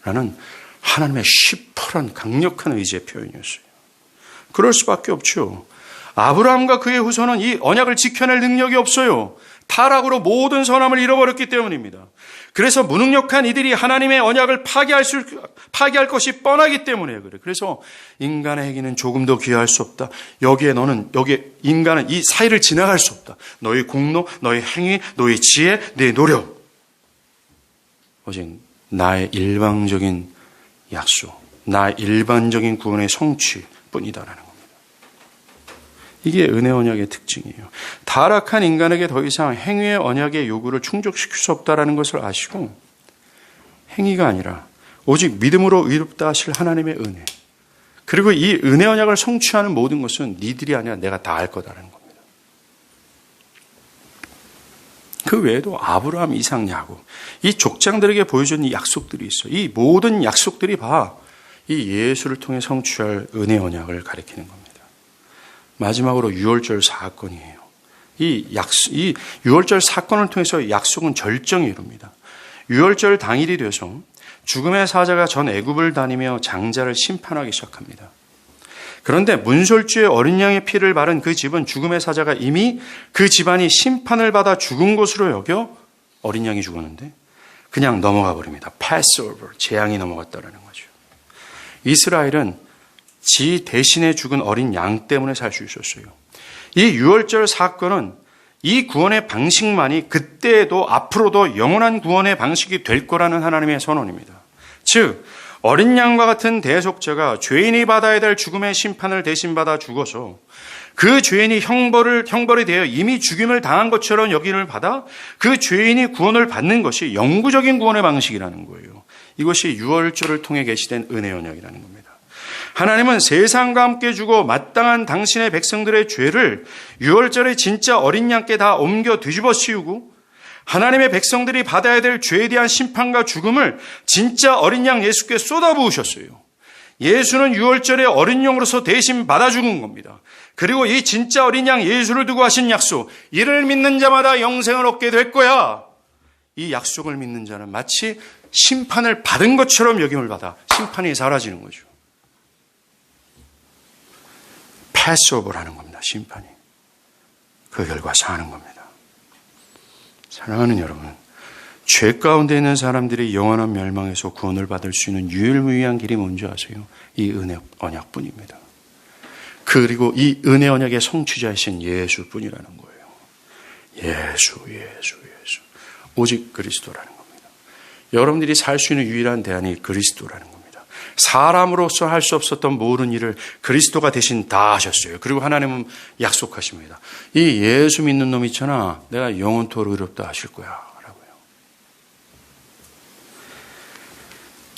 라는 하나님의 시퍼런 강력한 의지의 표현이었어요. 그럴 수밖에 없죠. 아브라함과 그의 후손은 이 언약을 지켜낼 능력이 없어요. 타락으로 모든 선함을 잃어버렸기 때문입니다. 그래서 무능력한 이들이 하나님의 언약을 파기할 것이 뻔하기 때문에 그래. 그래서 인간의 행위는 조금도 기여할 수 없다. 여기에 인간은 이 사이를 지나갈 수 없다. 너의 공로, 너의 행위, 너의 지혜, 내 노력. 오직 나의 일방적인 약속, 나의 일반적인 구원의 성취뿐이다라는 겁니다. 이게 은혜 언약의 특징이에요. 타락한 인간에게 더 이상 행위의 언약의 요구를 충족시킬 수 없다는 것을 아시고 행위가 아니라 오직 믿음으로 의롭다 하실 하나님의 은혜, 그리고 이 은혜 언약을 성취하는 모든 것은 니들이 아니라 내가 다 할 거다라는 겁니다. 그 외에도 아브라함, 이삭, 야곱, 이 족장들에게 보여준 이 약속들이 있어요. 이 모든 약속들이 이 예수를 통해 성취할 은혜 언약을 가리키는 겁니다. 마지막으로 유월절 사건이에요. 이 6월절 사건을 통해서 약속은 절정에 이릅니다. 6월절 당일이 돼서 죽음의 사자가 전 애굽을 다니며 장자를 심판하기 시작합니다. 그런데 문설주의 어린 양의 피를 바른 그 집은 죽음의 사자가 이미 그 집안이 심판을 받아 죽은 것으로 여겨 어린 양이 죽었는데 그냥 넘어가 버립니다. Passover, 재앙이 넘어갔다라는 거죠. 이스라엘은 지 대신에 죽은 어린 양 때문에 살 수 있었어요. 이 6월절 사건은 이 구원의 방식만이 그때에도 앞으로도 영원한 구원의 방식이 될 거라는 하나님의 선언입니다. 즉 어린 양과 같은 대속자가 죄인이 받아야 될 죽음의 심판을 대신 받아 죽어서 그 죄인이 형벌이 되어 이미 죽임을 당한 것처럼 여김을 받아 그 죄인이 구원을 받는 것이 영구적인 구원의 방식이라는 거예요. 이것이 6월절을 통해 계시된 은혜 언약이라는 겁니다. 하나님은 세상과 함께 주고 마땅한 당신의 백성들의 죄를 6월절에 진짜 어린 양께 다 옮겨 뒤집어 씌우고 하나님의 백성들이 받아야 될 죄에 대한 심판과 죽음을 진짜 어린 양 예수께 쏟아부으셨어요. 예수는 6월절에 어린 양으로서 대신 받아 죽은 겁니다. 그리고 이 진짜 어린 양 예수를 두고 하신 약속, 이를 믿는 자마다 영생을 얻게 될 거야. 이 약속을 믿는 자는 마치 심판을 받은 것처럼 여김을 받아 심판이 사라지는 거죠. 패스오버라는 겁니다. 심판이. 그 결과 사는 겁니다. 사랑하는 여러분, 죄 가운데 있는 사람들이 영원한 멸망에서 구원을 받을 수 있는 유일무이한 길이 뭔지 아세요? 이 은혜 언약뿐입니다. 그리고 이 은혜 언약의 성취자이신 예수뿐이라는 거예요. 예수. 오직 그리스도라는 겁니다. 여러분들이 살 수 있는 유일한 대안이 그리스도라는 겁니다. 사람으로서 할 수 없었던 모든 일을 그리스도가 대신 다 하셨어요. 그리고 하나님은 약속하십니다. 이 예수 믿는 놈 있잖아, 내가 영원토록 의롭다 하실 거야 라고요.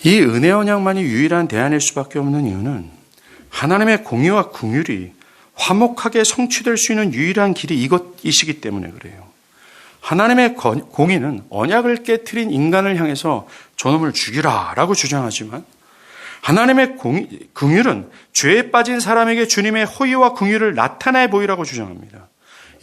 이 은혜 언약만이 유일한 대안일 수밖에 없는 이유는 하나님의 공의와 긍휼이 화목하게 성취될 수 있는 유일한 길이 이것이기 때문에 그래요. 하나님의 공의는 언약을 깨트린 인간을 향해서 저놈을 죽이라 라고 주장하지만 하나님의 긍휼은 죄에 빠진 사람에게 주님의 호의와 긍휼을 나타내 보이라고 주장합니다.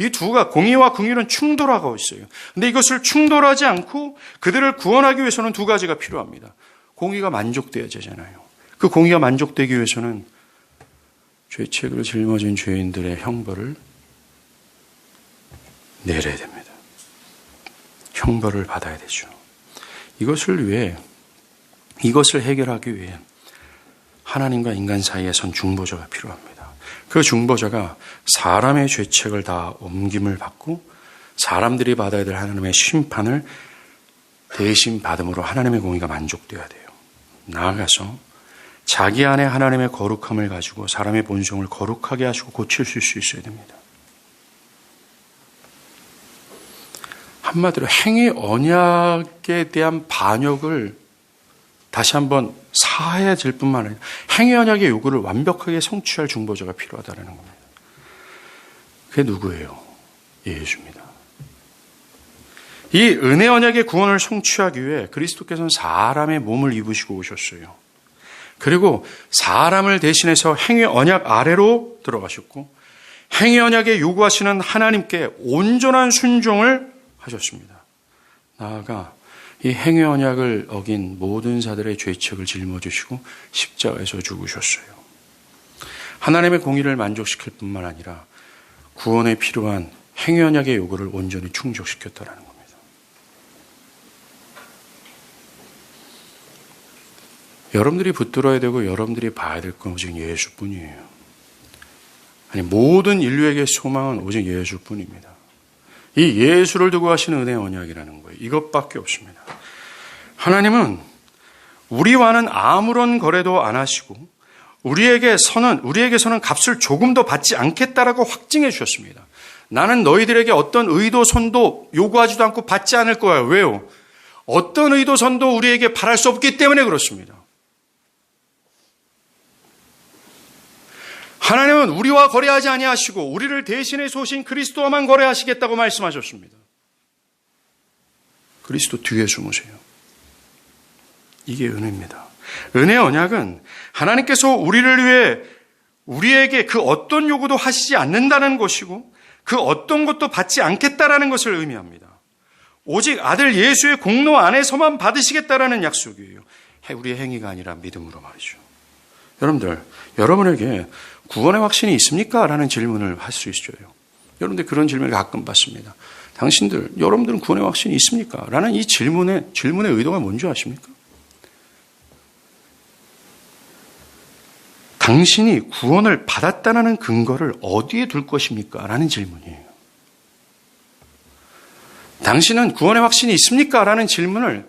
이 두가 공의와 긍휼은 충돌하고 있어요. 그런데 이것을 충돌하지 않고 그들을 구원하기 위해서는 두 가지가 필요합니다. 공의가 만족되어야 되잖아요. 그 공의가 만족되기 위해서는 죄책을 짊어진 죄인들의 형벌을 내려야 됩니다. 형벌을 받아야 되죠. 이것을 해결하기 위해 하나님과 인간 사이에 선 중보자가 필요합니다. 그 중보자가 사람의 죄책을 다 옮김을 받고 사람들이 받아야 될 하나님의 심판을 대신 받음으로 하나님의 공의가 만족되어야 돼요. 나아가서 자기 안에 하나님의 거룩함을 가지고 사람의 본성을 거룩하게 하시고 고칠 수 있어야 됩니다. 한마디로 행위 언약에 대한 반역을 다시 한번 사해야 될 뿐만 아니라 행위 언약의 요구를 완벽하게 성취할 중보자가 필요하다는 겁니다. 그게 누구예요? 예수입니다. 이 은혜 언약의 구원을 성취하기 위해 그리스도께서는 사람의 몸을 입으시고 오셨어요. 그리고 사람을 대신해서 행위 언약 아래로 들어가셨고 행위 언약에 요구하시는 하나님께 온전한 순종을 하셨습니다. 나아가 이 행위 언약을 어긴 모든 자들의 죄책을 짊어지시고 십자가에서 죽으셨어요. 하나님의 공의를 만족시킬 뿐만 아니라 구원에 필요한 행위 언약의 요구를 온전히 충족시켰다는 겁니다. 여러분들이 붙들어야 되고 여러분들이 봐야 될 건 오직 예수뿐이에요. 아니, 모든 인류에게 소망은 오직 예수뿐입니다. 이 예수를 두고 하시는 은혜의 언약이라는 거예요. 이것밖에 없습니다. 하나님은 우리와는 아무런 거래도 안 하시고 우리에게서는 값을 조금 더 받지 않겠다라고 확증해 주셨습니다. 나는 너희들에게 어떤 의도 선도 요구하지도 않고 받지 않을 거야. 왜요? 어떤 의도 선도 우리에게 바랄 수 없기 때문에 그렇습니다. 하나님은 우리와 거래하지 아니하시고 우리를 대신해 쏘신 그리스도와만 거래하시겠다고 말씀하셨습니다. 그리스도 뒤에 숨으세요. 이게 은혜입니다. 은혜의 언약은 하나님께서 우리를 위해 우리에게 그 어떤 요구도 하시지 않는다는 것이고 그 어떤 것도 받지 않겠다라는 것을 의미합니다. 오직 아들 예수의 공로 안에서만 받으시겠다라는 약속이에요. 우리의 행위가 아니라 믿음으로 말이죠. 여러분들, 여러분에게 구원의 확신이 있습니까? 라는 질문을 할 수 있어요. 여러분들 그런 질문을 가끔 받습니다. 여러분들은 구원의 확신이 있습니까? 라는 이 질문의 의도가 뭔지 아십니까? 당신이 구원을 받았다는 근거를 어디에 둘 것입니까? 라는 질문이에요. 당신은 구원의 확신이 있습니까? 라는 질문을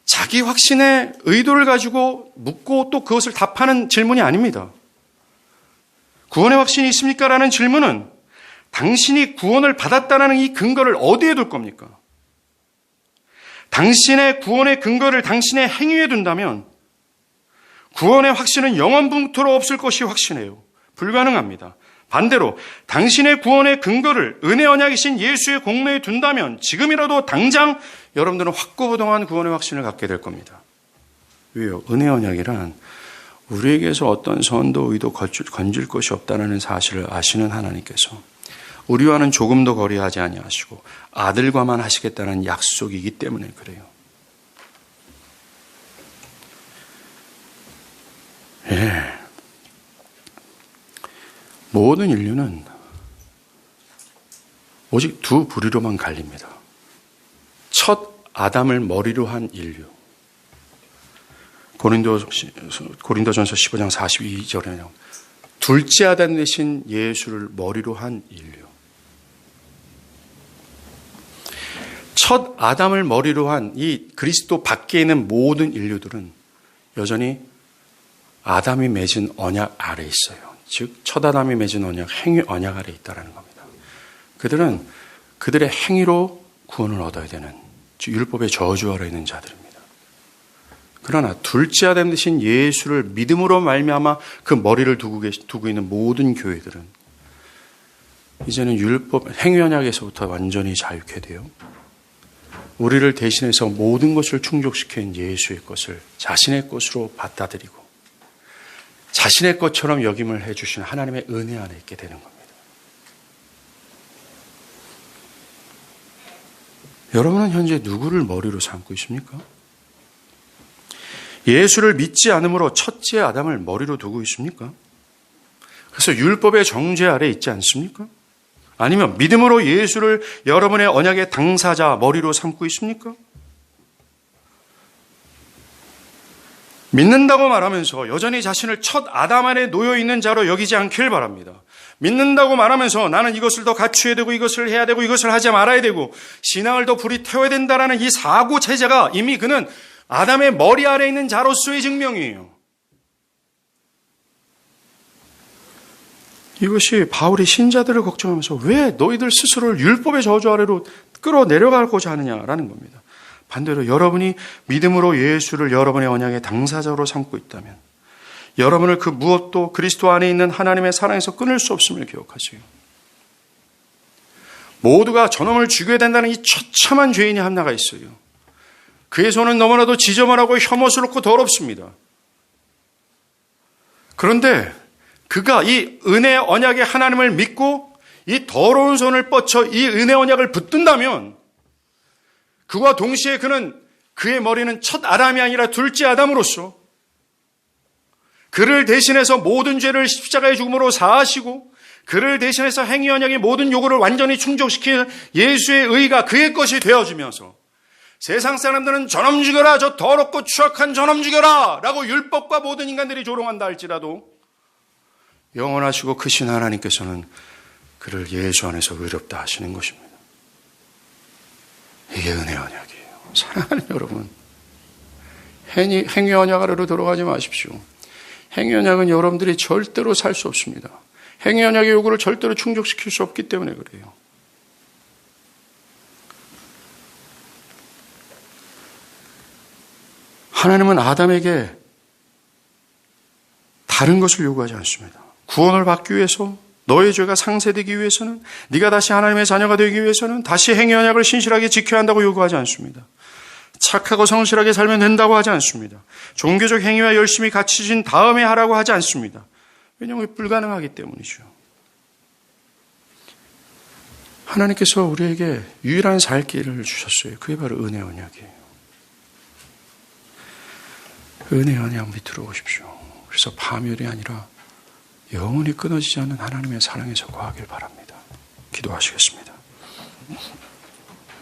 자기 확신의 의도를 가지고 묻고 또 그것을 답하는 질문이 아닙니다. 구원의 확신이 있습니까? 라는 질문은 당신이 구원을 받았다는 이 근거를 어디에 둘 겁니까? 당신의 구원의 근거를 당신의 행위에 둔다면 구원의 확신은 영원붕토록 없을 것이 확신해요. 불가능합니다. 반대로 당신의 구원의 근거를 은혜 언약이신 예수의 공로에 둔다면 지금이라도 당장 여러분들은 확고부동한 구원의 확신을 갖게 될 겁니다. 왜요? 은혜 언약이란 우리에게서 어떤 선도 의도 건질 것이 없다는 사실을 아시는 하나님께서 우리와는 조금 더 거리하지 아니하시고 아들과만 하시겠다는 약속이기 때문에 그래요. 예. 모든 인류는 오직 두 부류로만 갈립니다. 첫 아담을 머리로 한 인류. 고린도전서 15장 42절에는 둘째 아담 대신 예수를 머리로 한 인류. 첫 아담을 머리로 한 이 그리스도 밖에 있는 모든 인류들은 여전히 아담이 맺은 언약 아래 있어요. 즉 첫 아담이 맺은 언약, 행위 언약 아래 있다는 겁니다. 그들은 그들의 행위로 구원을 얻어야 되는 율법의 저주 아래 있는 자들입니다. 그러나 둘째 아담 대신 예수를 믿음으로 말미암아 그 머리를 두고 있는 모든 교회들은 이제는 율법 행위 언약에서부터 완전히 자유케 돼요. 우리를 대신해서 모든 것을 충족시킨 예수의 것을 자신의 것으로 받아들이고 자신의 것처럼 역임을 해주신 하나님의 은혜 안에 있게 되는 겁니다. 여러분은 현재 누구를 머리로 삼고 있습니까? 예수를 믿지 않으므로 첫째 아담을 머리로 두고 있습니까? 그래서 율법의 정죄 아래 있지 않습니까? 아니면 믿음으로 예수를 여러분의 언약의 당사자 머리로 삼고 있습니까? 믿는다고 말하면서 여전히 자신을 첫 아담 안에 놓여 있는 자로 여기지 않길 바랍니다. 믿는다고 말하면서 나는 이것을 더 갖춰야 되고 이것을 해야 되고 이것을 하지 말아야 되고 신앙을 더 불이태워야 된다라는 이 사고 체제가 이미 그는 아담의 머리 아래 있는 자로서의 증명이에요. 이것이 바울이 신자들을 걱정하면서 왜 너희들 스스로를 율법의 저주 아래로 끌어내려가고자 하느냐라는 겁니다. 반대로 여러분이 믿음으로 예수를 여러분의 언약의 당사자로 삼고 있다면 여러분을 그 무엇도 그리스도 안에 있는 하나님의 사랑에서 끊을 수 없음을 기억하세요. 모두가 저놈을 죽여야 된다는 이 처참한 죄인이 하나가 있어요. 그의 손은 너무나도 지저분하고 혐오스럽고 더럽습니다. 그런데 그가 이 은혜 언약의 하나님을 믿고 이 더러운 손을 뻗쳐 이 은혜 언약을 붙든다면 그와 동시에 그의 머리는 첫 아담이 아니라 둘째 아담으로서 그를 대신해서 모든 죄를 십자가의 죽음으로 사하시고 그를 대신해서 행위 언약의 모든 요구를 완전히 충족시키는 예수의 의가 그의 것이 되어지면서 세상 사람들은 저놈 죽여라, 저 더럽고 추악한 저놈 죽여라 라고 율법과 모든 인간들이 조롱한다 할지라도 영원하시고 크신 하나님께서는 그를 예수 안에서 의롭다 하시는 것입니다. 이게 은혜 언약이에요. 사랑하는 여러분, 행위 언약 아래로 들어가지 마십시오. 행위 언약은 여러분들이 절대로 살 수 없습니다. 행위 언약의 요구를 절대로 충족시킬 수 없기 때문에 그래요. 하나님은 아담에게 다른 것을 요구하지 않습니다. 구원을 받기 위해서, 너의 죄가 상쇄되기 위해서는, 네가 다시 하나님의 자녀가 되기 위해서는 다시 행위 언약을 신실하게 지켜야 한다고 요구하지 않습니다. 착하고 성실하게 살면 된다고 하지 않습니다. 종교적 행위와 열심히 갖추신 다음에 하라고 하지 않습니다. 왜냐하면 불가능하기 때문이죠. 하나님께서 우리에게 유일한 살 길을 주셨어요. 그게 바로 은혜 언약이에요. 은혜 언약 밑으로 오십시오. 그래서 파멸이 아니라 영원히 끊어지지 않는 하나님의 사랑에서 거하길 바랍니다. 기도하시겠습니다.